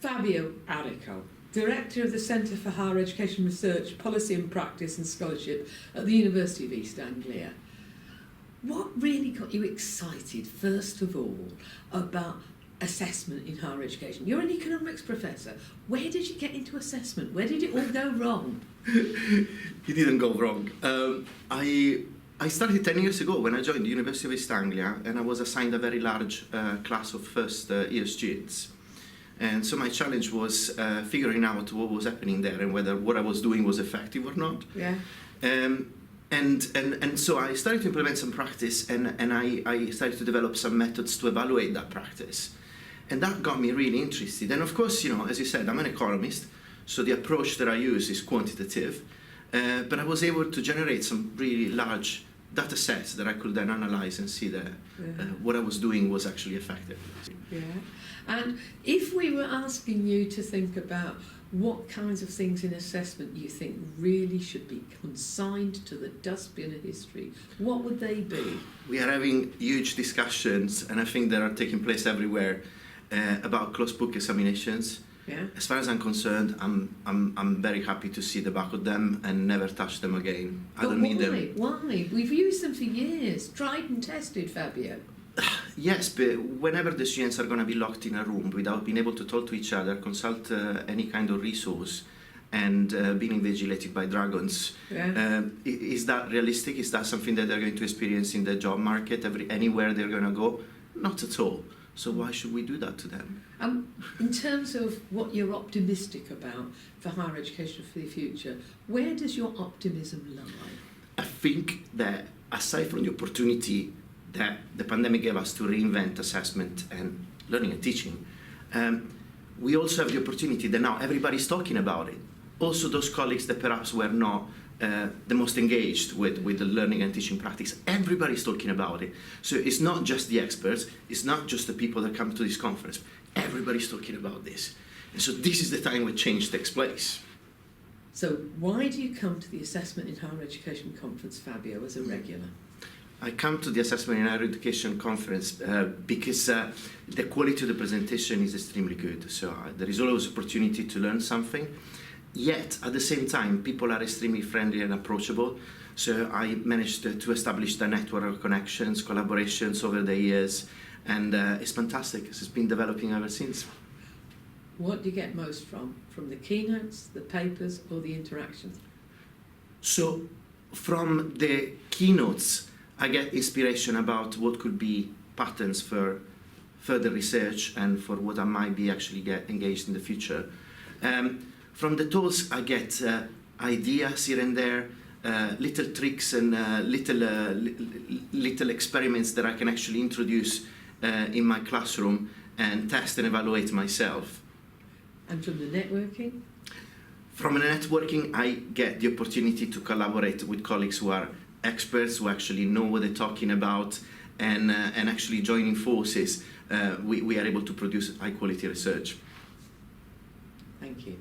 Fabio Arico, Director of the Centre for Higher Education Research, Policy and Practice and Scholarship at the University of East Anglia. What really got you excited, first of all, about assessment in higher education? You're an economics professor. Where did you get into assessment? Where did it all go wrong? It didn't go wrong. I started 10 years ago when I joined the University of East Anglia, and I was assigned a very large class of first year students. And so my challenge was figuring out what was happening there and whether what I was doing was effective or not. Yeah. And so I started to implement some practice, and I started to develop some methods to evaluate that practice. And that got me really interested. And of course, you know, as you said, I'm an economist, so the approach that I use is quantitative. But I was able to generate some really large data sets that I could then analyze and see that what I was doing was actually effective. Yeah. And if we were asking you to think about what kinds of things in assessment you think really should be consigned to the dustbin of history, what would they be? We are having huge discussions, and I think they are taking place everywhere, about closed book examinations. Yeah. As far as I'm concerned, I'm very happy to see the back of them and never touch them again. I don't need them. Why? We've used them for years, tried and tested, Fabio. Yes, but whenever the students are going to be locked in a room without being able to talk to each other, consult any kind of resource, and being invigilated by dragons, is that realistic? Is that something that they're going to experience in the job market anywhere they're going to go? Not at all. So why should we do that to them? In terms of what you're optimistic about for higher education for the future, where does your optimism lie? I think that aside from the opportunity that the pandemic gave us to reinvent assessment and learning and teaching, we also have the opportunity that now everybody's talking about it. Also those colleagues that perhaps were not the most engaged with the learning and teaching practice, everybody's talking about it. So it's not just the experts, it's not just the people that come to this conference, everybody's talking about this. And so this is the time when change takes place. So why do you come to the Assessment in Higher Education Conference, Fabio, as a regular? I come to the Assessment in Higher Education Conference because the quality of the presentation is extremely good. So there is always opportunity to learn something. Yet, at the same time, people are extremely friendly and approachable. So I managed to establish the network of connections, collaborations over the years, and it's fantastic. It's been developing ever since. What do you get most from the keynotes, the papers, or the interactions? So, from the keynotes, I get inspiration about what could be patterns for further research and for what I might be actually get engaged in the future. From the talks, I get ideas here and there, little tricks and little experiments that I can actually introduce in my classroom and test and evaluate myself. And from the networking? From the networking, I get the opportunity to collaborate with colleagues who are experts, who actually know what they're talking about, and actually joining forces, we are able to produce high quality research. Thank you.